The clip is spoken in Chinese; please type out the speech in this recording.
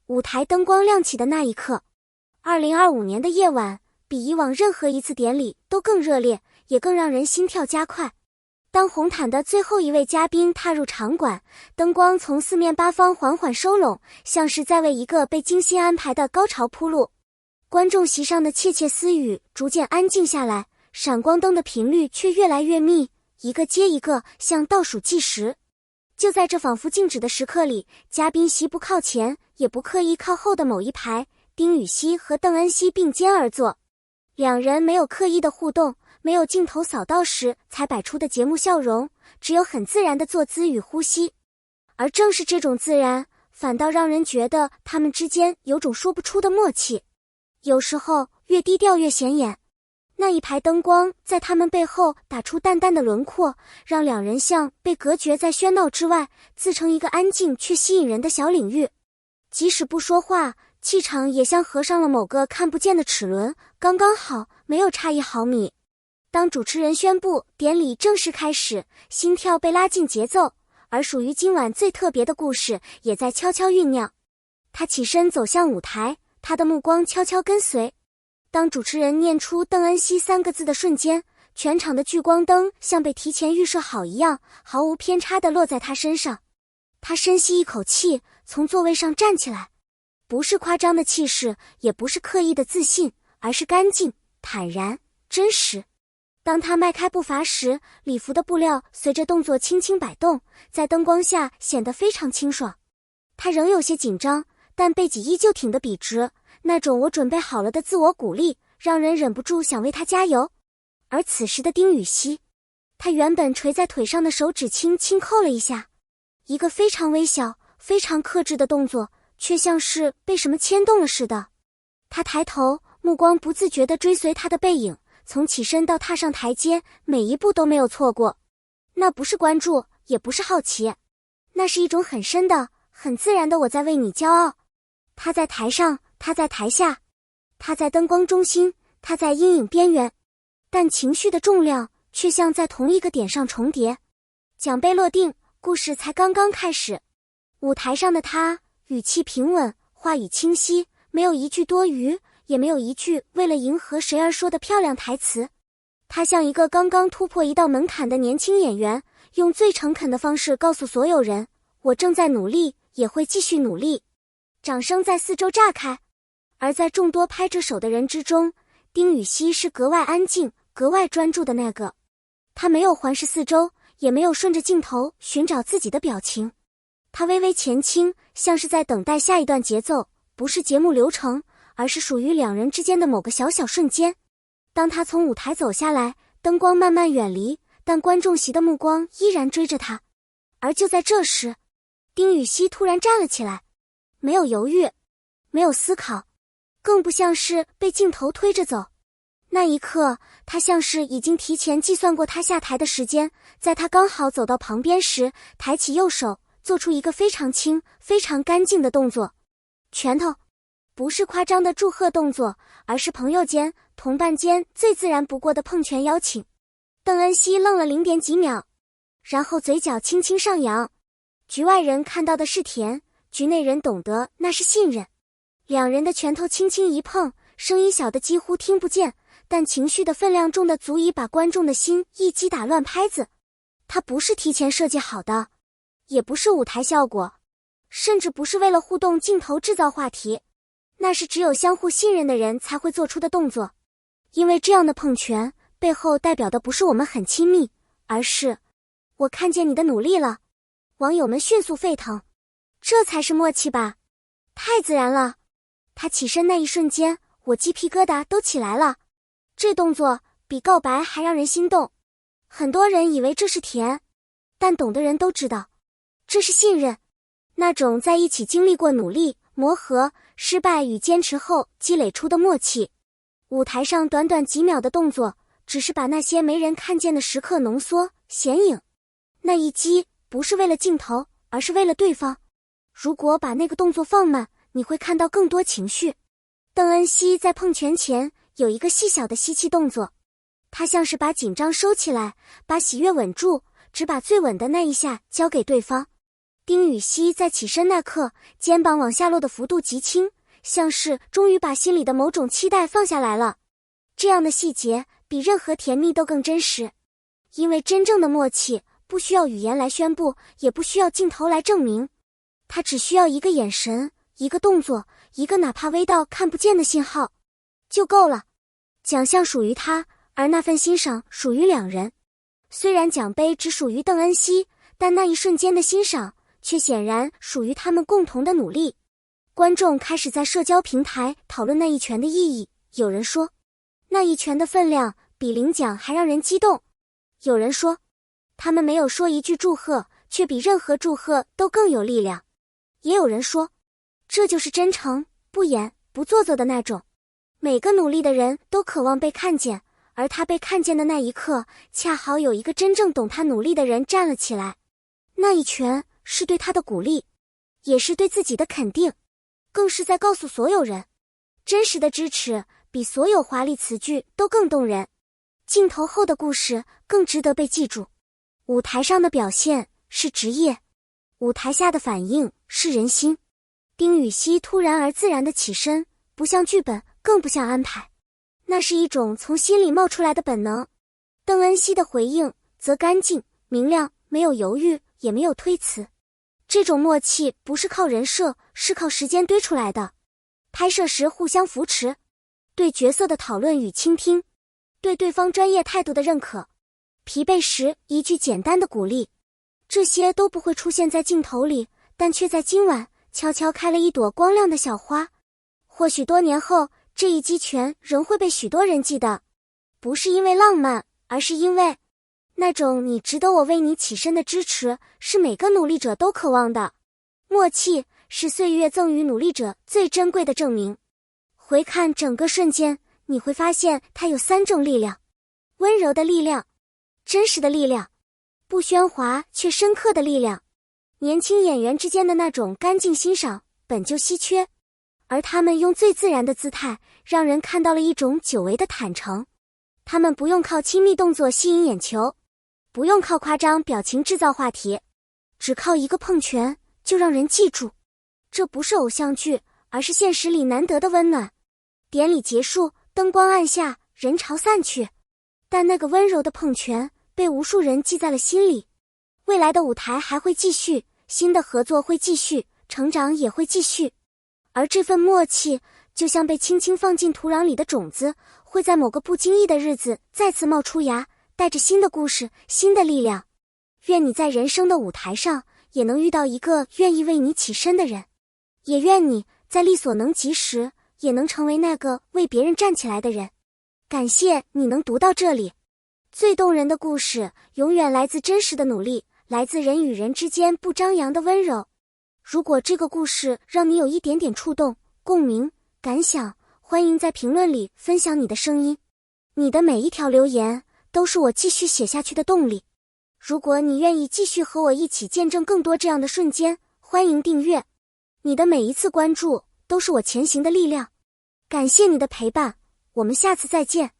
舞台灯光亮起的那一刻，2025年的夜晚比以往任何一次典礼都更热烈，也更让人心跳加快。当红毯的最后一位嘉宾踏入场馆，灯光从四面八方缓缓收拢，像是在为一个被精心安排的高潮铺路。观众席上的窃窃私语逐渐安静下来，闪光灯的频率却越来越密，一个接一个，像倒数计时。就在这仿佛静止的时刻里，嘉宾席不靠前也不刻意靠后的某一排，丁禹兮和邓恩熙并肩而坐。两人没有刻意的互动，没有镜头扫到时才摆出的节目笑容，只有很自然的坐姿与呼吸。而正是这种自然，反倒让人觉得他们之间有种说不出的默契。有时候越低调越显眼，那一排灯光在他们背后打出淡淡的轮廓，让两人像被隔绝在喧闹之外，自成一个安静却吸引人的小领域。即使不说话，气场也像合上了某个看不见的齿轮，刚刚好，没有差1毫米。当主持人宣布典礼正式开始，心跳被拉进节奏，而属于今晚最特别的故事也在悄悄酝酿。他起身走向舞台，他的目光悄悄跟随。当主持人念出邓恩熙3个字的瞬间，全场的聚光灯像被提前预设好一样，毫无偏差地落在他身上。他深吸一口气，从座位上站起来，不是夸张的气势，也不是刻意的自信，而是干净、坦然、真实。当他迈开步伐时，礼服的布料随着动作轻轻摆动，在灯光下显得非常清爽。他仍有些紧张，但背脊依旧挺得笔直，那种我准备好了的自我鼓励，让人忍不住想为他加油。而此时的丁禹兮，他原本垂在腿上的手指轻轻扣了一下，一个非常微小、非常克制的动作，却像是被什么牵动了似的。他抬头，目光不自觉地追随他的背影，从起身到踏上台阶，每一步都没有错过。那不是关注，也不是好奇，那是一种很深的、很自然的我在为你骄傲。他在台上，他在台下，他在灯光中心，他在阴影边缘，但情绪的重量却像在同一个点上重叠。奖杯落定，故事才刚刚开始。舞台上的他，语气平稳，话语清晰，没有一句多余，也没有一句为了迎合谁而说的漂亮台词。他像一个刚刚突破一道门槛的年轻演员，用最诚恳的方式告诉所有人，我正在努力，也会继续努力。掌声在四周炸开，而在众多拍着手的人之中，丁禹兮是格外安静、格外专注的那个。他没有环视四周，也没有顺着镜头寻找自己的表情。他微微前倾，像是在等待下一段节奏，不是节目流程，而是属于两人之间的某个小小瞬间。当他从舞台走下来，灯光慢慢远离，但观众席的目光依然追着他。而就在这时，丁禹兮突然站了起来，没有犹豫，没有思考，更不像是被镜头推着走。那一刻，他像是已经提前计算过他下台的时间，在他刚好走到旁边时，抬起右手，做出一个非常轻、非常干净的动作。拳头，不是夸张的祝贺动作，而是朋友间、同伴间最自然不过的碰拳邀请。邓恩熙愣了0点几秒，然后嘴角轻轻上扬。局外人看到的是甜，局内人懂得那是信任。两人的拳头轻轻一碰，声音小的几乎听不见，但情绪的分量重的足以把观众的心一击打乱拍子。它不是提前设计好的，也不是舞台效果，甚至不是为了互动镜头制造话题，那是只有相互信任的人才会做出的动作。因为这样的碰拳背后代表的不是我们很亲密，而是我看见你的努力了。网友们迅速沸腾，这才是默契吧，太自然了。他起身那一瞬间，我鸡皮疙瘩都起来了。这动作比告白还让人心动。很多人以为这是甜，但懂的人都知道，这是信任，那种在一起经历过努力、磨合、失败与坚持后积累出的默契。舞台上短短几秒的动作，只是把那些没人看见的时刻浓缩、显影。那一击不是为了镜头，而是为了对方。如果把那个动作放慢，你会看到更多情绪。邓恩熙在碰拳前有一个细小的吸气动作，他像是把紧张收起来，把喜悦稳住，只把最稳的那一下交给对方。丁禹兮在起身那刻，肩膀往下落的幅度极轻，像是终于把心里的某种期待放下来了。这样的细节比任何甜蜜都更真实，因为真正的默契不需要语言来宣布，也不需要镜头来证明，它只需要一个眼神，一个动作，一个哪怕微到看不见的信号就够了。奖项属于他，而那份欣赏属于两人。虽然奖杯只属于邓恩熙，但那一瞬间的欣赏却显然属于他们共同的努力。观众开始在社交平台讨论那一拳的意义，有人说，那一拳的分量比领奖还让人激动。有人说，他们没有说一句祝贺，却比任何祝贺都更有力量。也有人说，这就是真诚，不演不做作的那种。每个努力的人都渴望被看见，而他被看见的那一刻，恰好有一个真正懂他努力的人站了起来。那一拳是对他的鼓励，也是对自己的肯定，更是在告诉所有人，真实的支持比所有华丽词句都更动人，镜头后的故事更值得被记住。舞台上的表现是职业，舞台下的反应是人心。丁禹兮突然而自然地起身，不像剧本，更不像安排，那是一种从心里冒出来的本能。邓恩熙的回应则干净明亮，没有犹豫，也没有推辞。这种默契不是靠人设，是靠时间堆出来的。拍摄时互相扶持，对角色的讨论与倾听，对对方专业态度的认可，疲惫时一句简单的鼓励，这些都不会出现在镜头里，但却在今晚悄悄开了一朵光亮的小花。或许多年后，这一击拳仍会被许多人记得，不是因为浪漫，而是因为那种你值得我为你起身的支持，是每个努力者都渴望的。默契是岁月赠予努力者最珍贵的证明。回看整个瞬间，你会发现它有三种力量：温柔的力量，真实的力量，不喧哗却深刻的力量。年轻演员之间的那种干净欣赏本就稀缺，而他们用最自然的姿态，让人看到了一种久违的坦诚。他们不用靠亲密动作吸引眼球，不用靠夸张表情制造话题，只靠一个碰拳就让人记住。这不是偶像剧，而是现实里难得的温暖。典礼结束，灯光暗下，人潮散去，但那个温柔的碰拳被无数人记在了心里。未来的舞台还会继续，新的合作会继续，成长也会继续。而这份默契，就像被轻轻放进土壤里的种子，会在某个不经意的日子再次冒出芽，带着新的故事，新的力量。愿你在人生的舞台上，也能遇到一个愿意为你起身的人，也愿你在力所能及时，也能成为那个为别人站起来的人。感谢你能读到这里。最动人的故事，永远来自真实的努力，来自人与人之间不张扬的温柔。如果这个故事让你有一点点触动、共鸣、感想，欢迎在评论里分享你的声音。你的每一条留言都是我继续写下去的动力。如果你愿意继续和我一起见证更多这样的瞬间，欢迎订阅。你的每一次关注都是我前行的力量。感谢你的陪伴，我们下次再见。